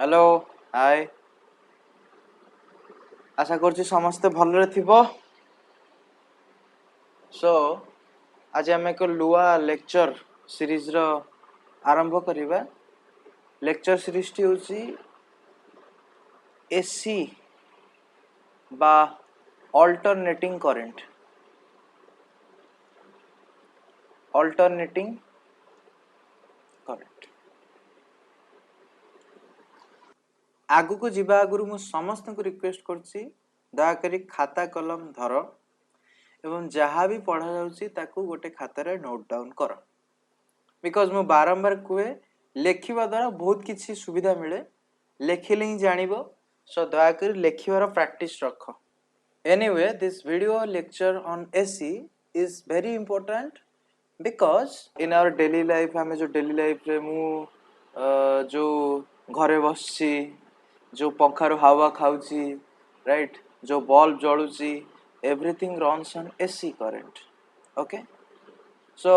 Hello hi आशा करछि समस्ते भलरे थिबो सो आज हम एक लुआ लेक्चर सीरीज रो आरंभ करिबा लेक्चर सीरीज टी होछि एसी बा अल्टरनेटिंग करंट आगु को जीवा आगु मु समस्त को रिक्वेस्ट करछि दया करी खाता कलम धर एवं जहाँ भी पढ़ा जाउछि ताकू गोटे खाता रे नोट डाउन कर बिकॉज मु बारंबार कुए लेखिबा द्वारा बहुत किछि सुविधा मिले लेखिले ही जानिबो सो दया करी लेखिबार प्रैक्टिस रख anyway this video lecture on AC is very important because in our daily life हमें जो daily life रे मु जो घरे बसছি जो पंखार हवा खाउची राइट जो बल्ब जळुची everything runs on AC current okay so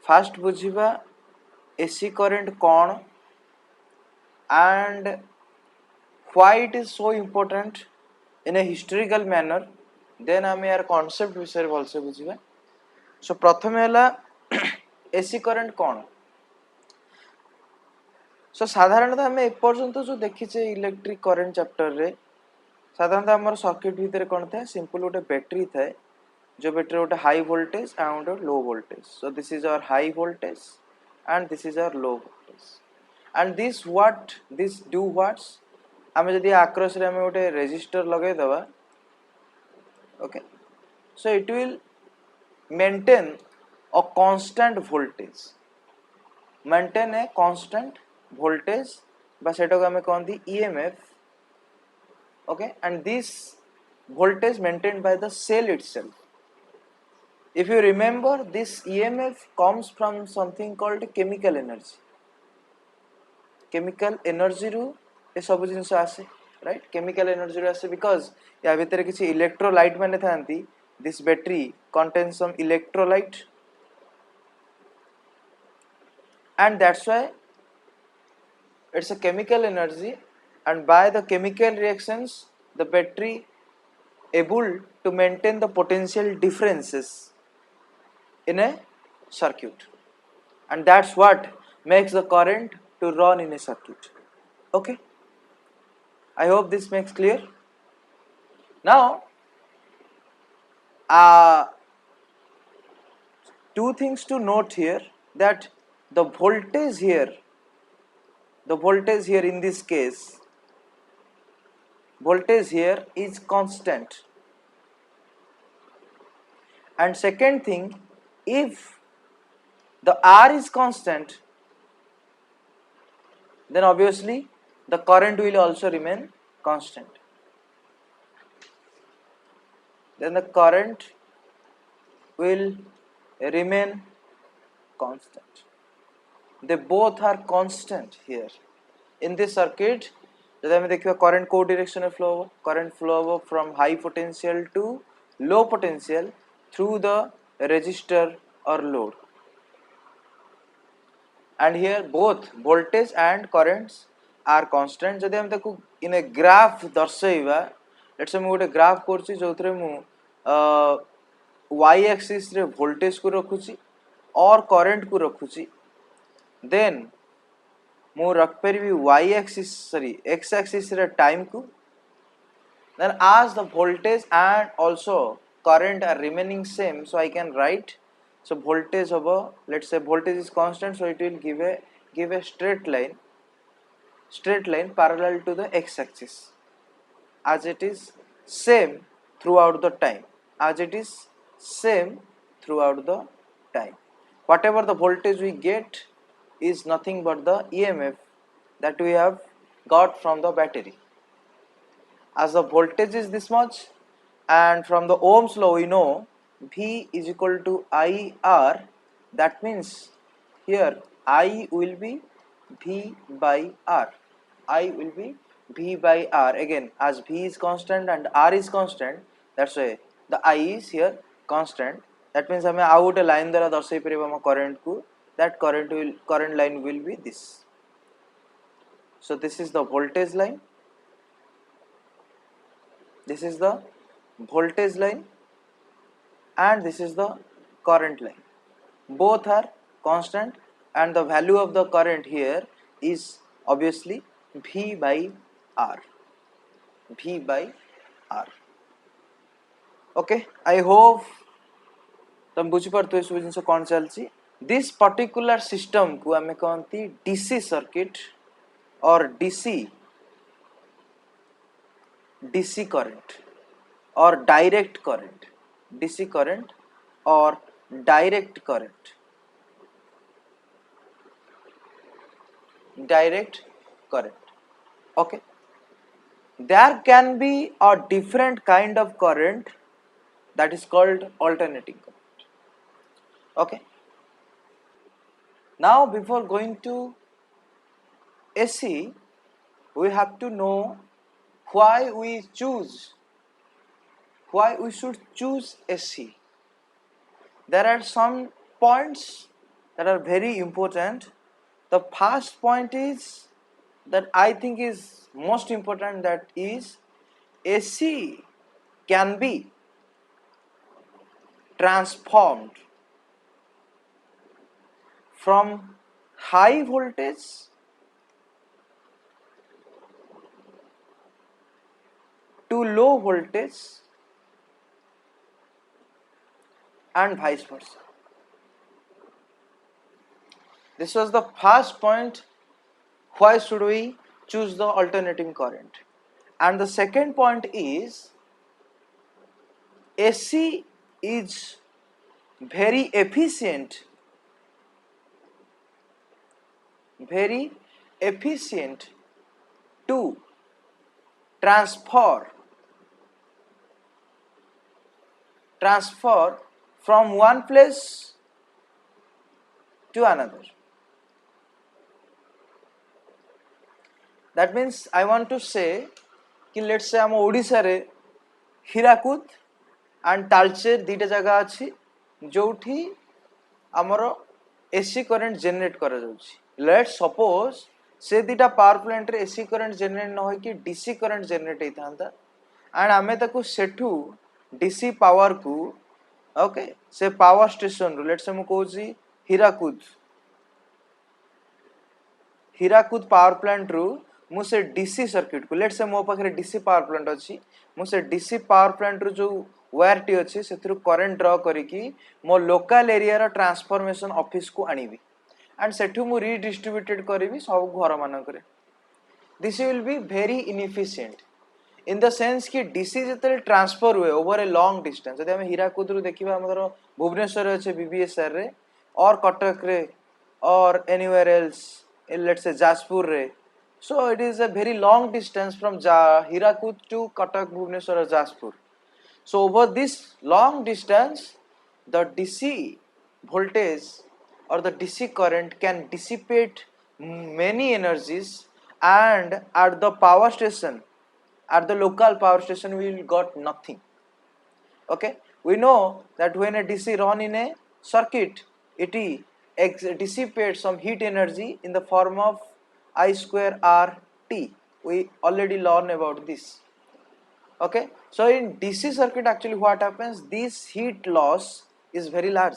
first बुझिबा AC current कौन and why it is so important in a historical manner then आम यार concept विषय भलसे बुझिबा सो प्रथमे हला एसी करंट कौन सो साधारणतः हमें एपर्यंत जो देखिचे इलेक्ट्रिक करंट चैप्टर रे साधारणतः हमर सर्किट भीतर कोन था सिंपल गोटे बैटरी थाए जो बैटरी गोटे high voltage and low voltage so this is our high voltage and this is our low voltage and this do what's आमे जदी आक्रॉस रे हमें गोटे रेजिस्टर लगाई दबा okay so it will maintain a constant voltage maintain a constant voltage बा सेटा को हमें कहंती EMF okay and this voltage maintained by the cell itself if you remember this EMF comes from something called chemical energy रू ए सब जिंस आसे right chemical energy रू आसे because या भीतर किसी इलेक्ट्रोलाइट माने थांती this battery contains some electrolyte and that's why it's a chemical energy and by the chemical reactions the battery able to maintain the potential differences in a circuit and that's what makes the current to run in a circuit okay I hope this makes clear now two things to note here that the voltage here in this case voltage here is constant and second thing if the R is constant then obviously the current will also remain constant then the current will remain constant they both are constant here in this circuit जब हमें देखिए current को direction में flow current flow from high potential to low potential through the resistor or load and here both voltage and currents are constant जब हम देखो in a graph दर्शाइबा let's say मैं गोटे ग्राफ करछि जोथरे मु y axis रे voltage को रखुछि और current को रखुछि then मु रख परिबी y axis x axis रे time को then as the voltage and also current are remaining same so I can write so voltage over let's say voltage is constant so it will give a straight line parallel to the x axis as it is same throughout the time whatever the voltage we get is nothing but the EMF that we have got from the battery as the voltage is this much and from the Ohm's law we know V is equal to IR that means here I will be V by R again as V is constant and R is constant that's why the I is here constant that means हमें आउ गोटे line द्वारा दर्शाई परिबा हम current को that current line will be this So this is the voltage line. This is the voltage line and this is the current line. Both are constant and the value of the current here is obviously V by R. V by R. Okay, I hope तुम बुझीपार ए सब जिन कौन चलती this particular system को आम कहती DC circuit और DC current और direct current DC current और direct current okay, there can be a different kind of current that is called alternating current. Okay, now before going to AC we have to know why we should choose AC. There are some points that are very important. The first point is that I think is most important, that is AC can be transformed from high voltage to low voltage and vice versa. This was the first point, why should we choose the alternating current. And the second point is AC is very efficient to transfer from one place to another. That means I want to say कि let's say हम ओडिशा रे Hirakud and Talcher दीटा जगह अच्छी जोठी आमर AC current generate करा जाउची. Let's suppose say दीटा power plant रे एसी करंट जनरेट न होई कि डीसी करंट जनरेट हेतांता एंड आमे ताकू सेठू डीसी पावर को ओके से पावर स्टेशन रो लेट्स से मु कहूची हीराकुद पावर प्लांट रू मु से डीसी सर्किट को लेट्स से मो पाखरे डीसी पावर प्लांट अछि मु से डीसी पावर प्लांट रू जो वायर टी अछि सेथरु करंट ड्रॉ करिकी मो लोकल एरिया रो ट्रांसफॉर्मेशन ऑफिस को आनिबी एंड सेठू मु रीडिस्ट्रीब्यूटेड करिवि सब घर मानकरे. This will be very inefficient in the sense कि डीसी जतले ट्रांसफर हुए ओवर ए लॉन्ग डिस्टेंस जदि हम हीराकुद रू देखिबा हमर भुवनेश्वर रे अछि बीबीएसआर रे और कटक रे और anywhere else in let's say Jaspur re. So it is a very long distance from Hirakud to Cuttack, Bhubaneswar or Jaspur. So over this long distance the DC voltage or the DC current can dissipate many energies and at the power station, at the local power station we will got nothing. Okay, we know that when a DC run in a circuit it dissipates some heat energy in the form of I square RT. We already learned about this. Okay, so in DC circuit actually what happens, this heat loss is very large.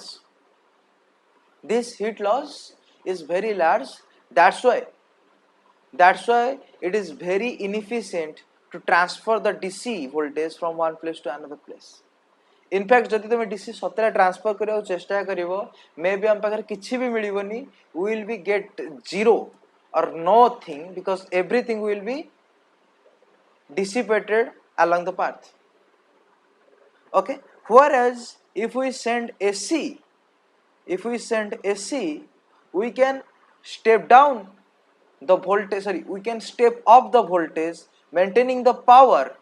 That's why it is very inefficient to transfer the DC voltage from one place to another place. In fact जदि तुम DC सतरे transfer करियो चेष्टा करिवो may be हम पाखर किछि भी मिलिबोनी we will be get zero और nothing because everything will be dissipated along the path. Okay, whereas if we send AC we can step down the voltage, we can step up the voltage maintaining the power.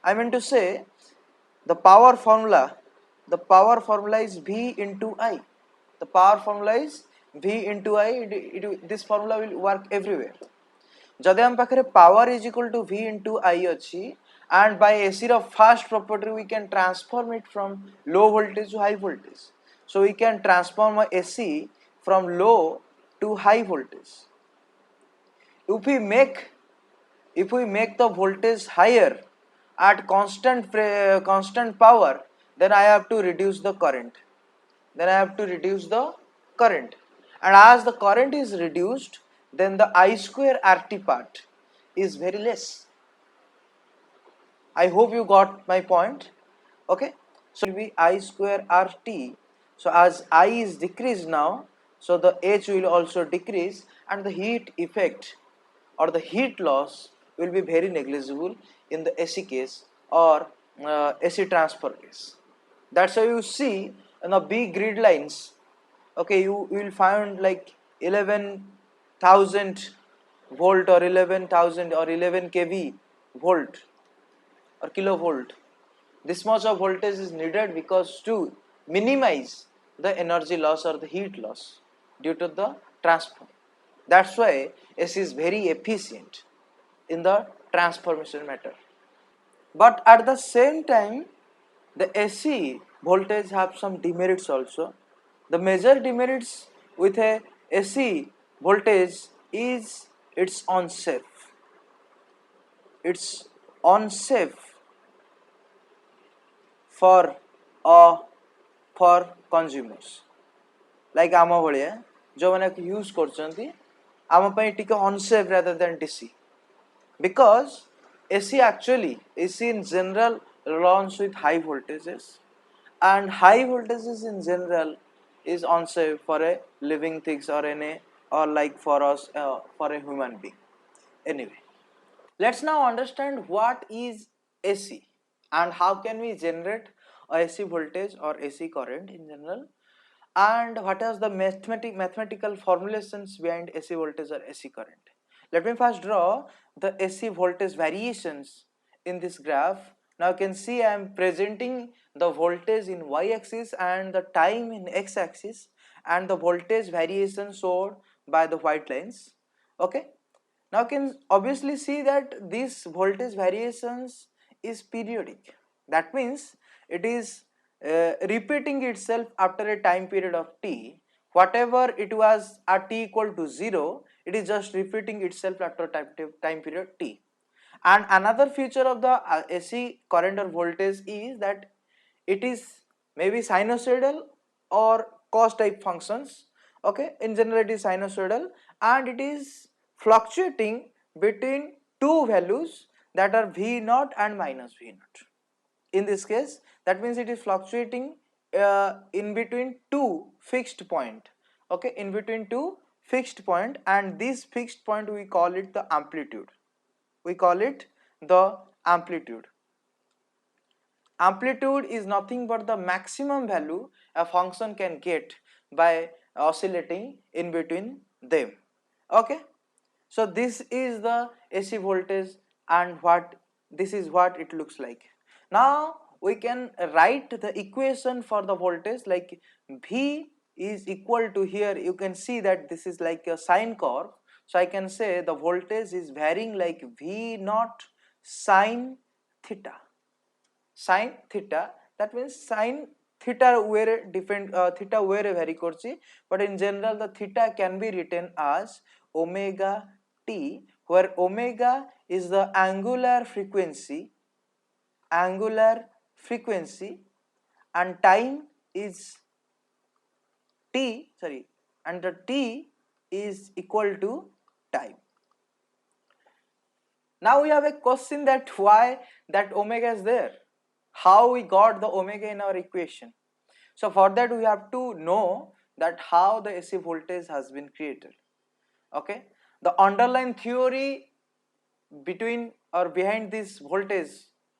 I mean to say the power formula is V into I. The power formula is V into I. This formula will work everywhere. जदि हम पाखरे power is equal to V into I अच्छी and by AC row first property we can transform it from low voltage to high voltage. So we can transform AC from low to high voltage. if we make the voltage higher at constant power, then I have to reduce the current. And as the current is reduced, then the I square RT part is very less. I hope you got my point. Okay, so it will be I square RT. So as I is decreased now, so the H will also decrease, and the heat effect or the heat loss will be very negligible in the AC case or AC transfer case. That's why you see in the big grid lines, okay, you will find like 11,000 volt or 11,000 or 11 kV volt or kilovolt. This much of voltage is needed because to minimize the energy loss or the heat loss due to the transfer. That's why AC is very efficient in the transformation matter. But at the same time, the AC voltage have some demerits also. The major demerits with a AC voltage is it's unsafe. It's unsafe for for consumers. Like आम भाया जो मैंने use करचंती आम पई टिके unsafe rather than DC, because AC actually AC in general runs with high voltages, and high voltages in general is unsafe for a living things or any or like for us for a human being. Anyway, let's now understand what is AC and how can we generate a AC voltage or AC current in general, and what are the mathematical formulations behind AC voltage or AC current. Let me first draw the AC voltage variations in this graph. Now you can see I am presenting the voltage in y-axis and the time in x-axis, and the voltage variation shown by the white lines. Okay. Now you can obviously see that this voltage variations is periodic. That means it is repeating itself after a time period of t. Whatever it was at t equal to 0, it is just repeating itself after time period t. And another feature of the AC current or voltage is that it is maybe sinusoidal or cos type functions. Okay, in general it is sinusoidal, and it is fluctuating between two values that are V naught and minus V naught. In this case, that means it is fluctuating in between two fixed point. Okay, in between two fixed point, and this fixed point we call it the amplitude. We call it the amplitude. Amplitude is nothing but the maximum value a function can get by oscillating in between them. Okay, so this is the AC voltage, and this is what it looks like. Now we can write the equation for the voltage, like V is equal to, here you can see that this is like a sine curve. So I can say the voltage is varying like V naught sine theta. Sine theta, that means sine theta where different theta where vary korchi, but in general the theta can be written as omega t, where omega is the angular frequency, and time is t, sorry, and the t is equal to time. Now we have a question that why that omega is there, how we got the omega in our equation. So for that we have to know that how the AC voltage has been created. Okay, the underlying theory between or behind this voltage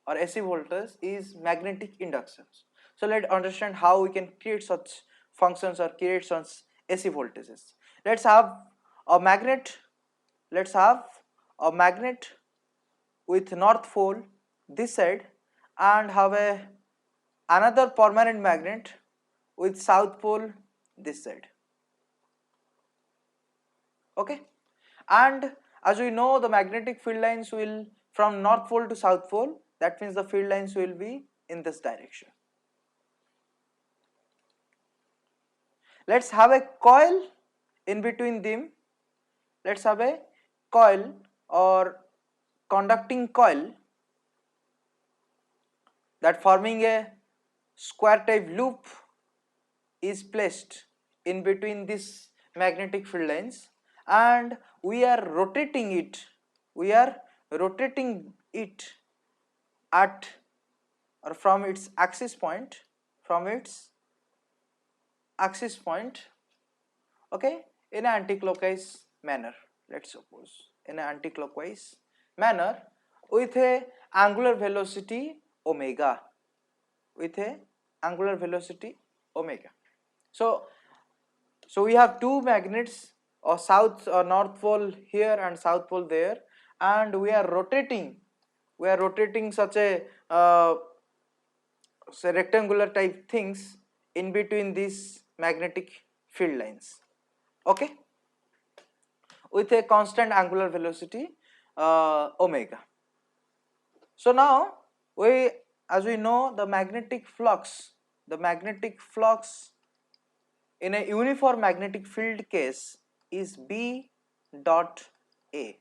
or AC voltage is magnetic inductions. So let's understand how we can create such functions or create such AC voltages. Let's have a magnet. Let's have a magnet with north pole this side, and have another permanent magnet with south pole this side. Okay, and as we know, the magnetic field lines will from north pole to south pole, that means the field lines will be in this direction. Let's have a coil in between them. Let's have a coil or conducting coil that forming a square type loop is placed in between these magnetic field lines, and we are rotating it at or from its axis point, okay, in an anti-clockwise manner. Let's suppose in an anti-clockwise manner with a angular velocity omega, so we have two magnets, or south or north pole here and south pole there, and we are rotating such a rectangular type things in between these magnetic field lines, okay, with a constant angular velocity omega. So now as we know, the magnetic flux in a uniform magnetic field case is B dot A,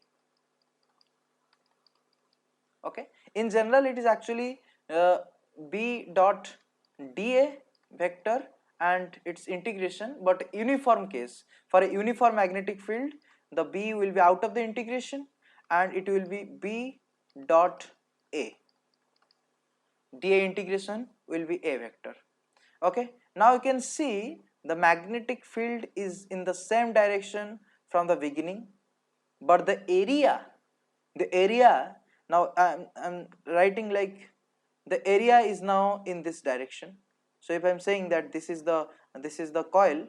okay. In general it is actually B dot dA vector and its integration, but uniform case, for a uniform magnetic field the B will be out of the integration and it will be B dot A, dA integration will be A vector, okay. Now you can see the magnetic field is in the same direction from the beginning, but the area now I'm writing like the area is now in this direction. So if I'm saying that this is the coil,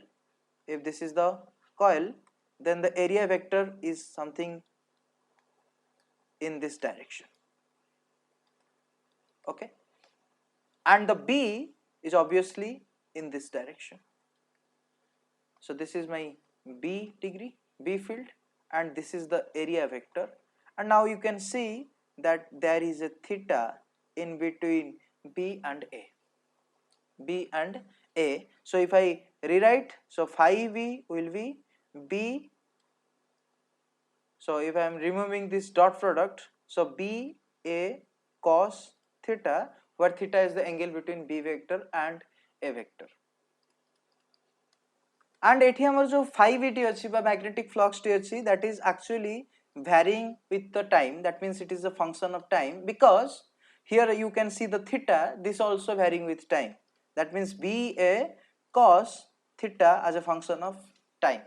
if this is the coil, then the area vector is something in this direction, okay, and the B is obviously in this direction. So this is my B field, and this is the area vector, and now you can see that there is a theta in between B and A. So if I rewrite, so phi V will be B, so if I am removing this dot product, so B A cos theta, where theta is the angle between B vector and A vector. And एठी हमर जो phi v t अछि बा magnetic flux t अछि, that is actually varying with the time, that means it is a function of time, because here you can see the theta, this also varying with time, that means B A cos theta as a function of time.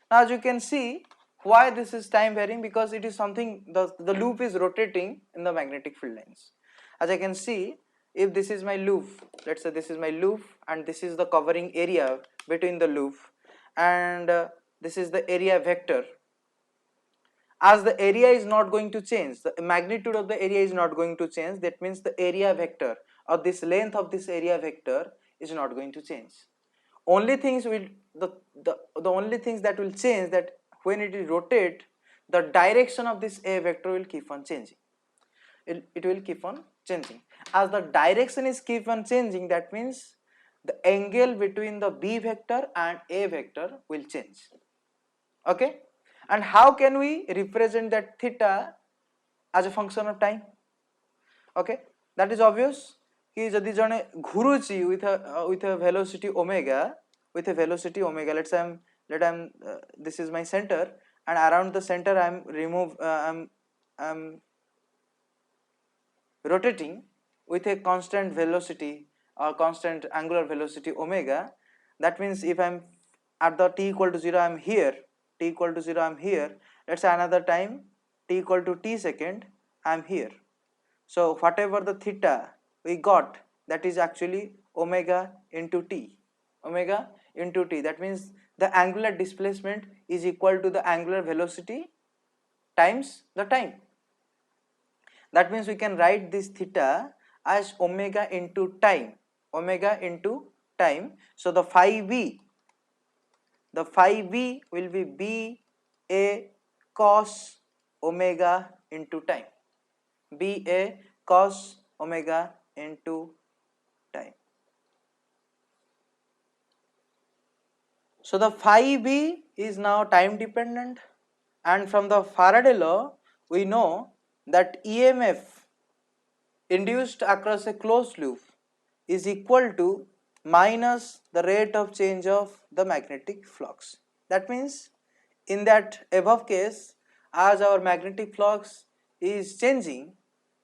Now as you can see why this is time varying, because it is something, the loop is rotating in the magnetic field lines. As I can see, if this is my loop, let's say this is my loop and this is the covering area between the loop, and this is the area vector. As the area is not going to change, the magnitude of the area is not going to change, that means the area vector or this length of this area vector is not going to change. Only things will the only things that will change, that when it will rotate, the direction of this A vector will keep on changing. It will keep on changing. As the direction is keep on changing, that means the angle between the B vector and A vector will change, okay. And how can we represent that theta as a function of time, okay? That is obvious कि जदि जने घुरुची with a velocity omega, let's say this is my center, and around the center I'm rotating with a constant velocity or constant angular velocity omega. That means if I'm at the t equal to 0 I'm here, let's say another time t equal to t second I'm here. So whatever the theta we got, that is actually omega into t, that means the angular displacement is equal to the angular velocity times the time. That means we can write this theta as omega into time, so the phi v will be B A cos omega into time, B A cos omega into time. So the phi b is now time dependent, And from the Faraday law, we know that EMF induced across a closed loop is equal to minus the rate of change of the magnetic flux. That means in that above case, as our magnetic flux is changing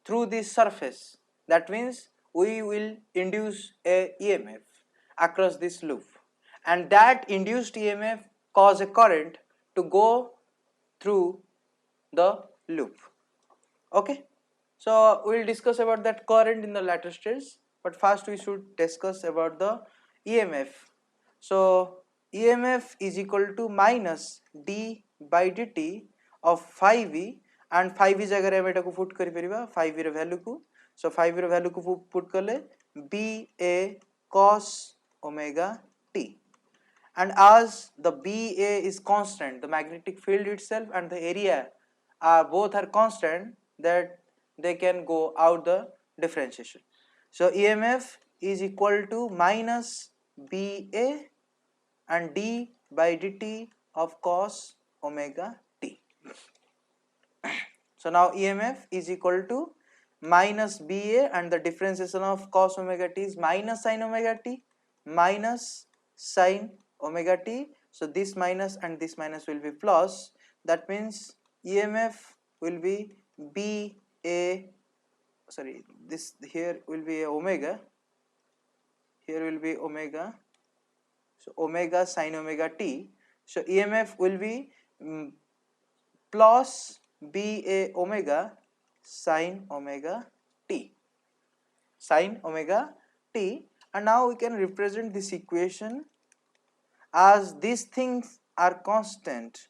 through this surface, that means we will induce a EMF across this loop, and that induced EMF cause a current to go through the loop. Okay, so we will discuss about that current in the later stage, but first we should discuss about the EMF. So EMF is equal to minus d by dt of 5e, and 5e जगह रे हम एटा को put करि परिबा 5e रे value को. So 5e रे value को put करले ba cos omega t, and as the ba is constant, the magnetic field itself and the area both are constant, that they can go out the differentiation. So EMF is equal to minus ba and d by dt of cos omega t. So now EMF is equal to minus ba, and the differentiation of cos omega t is minus sin omega t minus sin omega t. So this minus and this minus will be plus. That means EMF will be this here will be a omega, here will be omega, so omega sin omega t. So EMF will be plus ba omega sin omega t, sin omega t. And now we can represent this equation as these things are constant.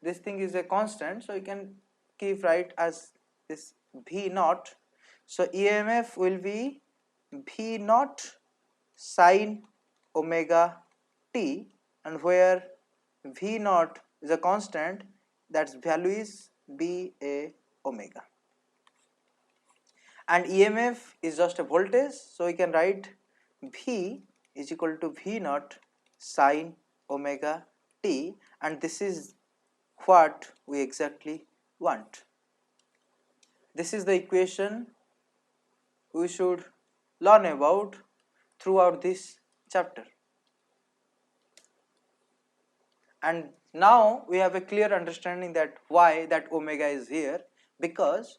This thing is a constant, so you can keep right as this V naught. So EMF will be V naught sin omega t, and where V naught is a constant, that value is ba omega. And EMF is just a voltage, so we can write V is equal to V naught sin omega t, and this is what we exactly want. This is the equation we should learn about throughout this chapter. And now we have a clear understanding that why that omega is here, because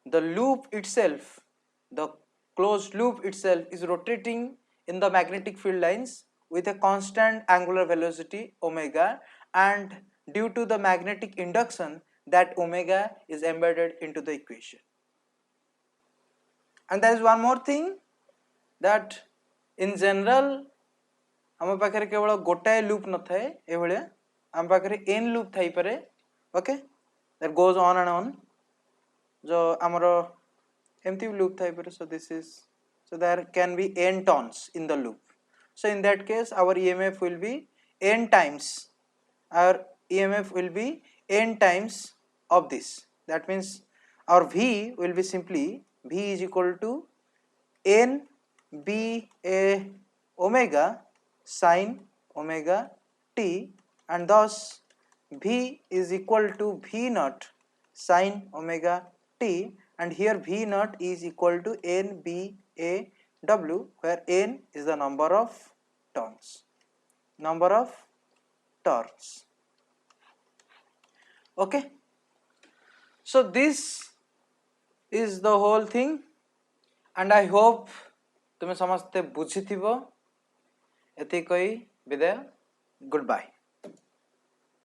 the loop itself, the closed loop itself, is rotating in the magnetic field lines with a constant angular velocity omega, and due to the magnetic induction, that omega is embedded into the equation. And there is one more thing, that in general आम पाखे केवल गोटाए loop न थाए ए भलिया आम पाखे n loop Thai पारे. Okay, that goes on and on, जो हमरो एमती लूप थाई पारे. सो this is, so there can be n turns in the loop. So in that case our EMF will be n times, our EMF will be n times of this. That means our V will be simply V is equal to n ba omega sin omega t, and thus V is equal to V naught sin omega t, and here V naught is equal to n ba w, where n is the number of turns, number of turns. Okay, so this is the whole thing, and I hope तुम समस्ते बुझी थिबो. एति कही विदाय, good bye.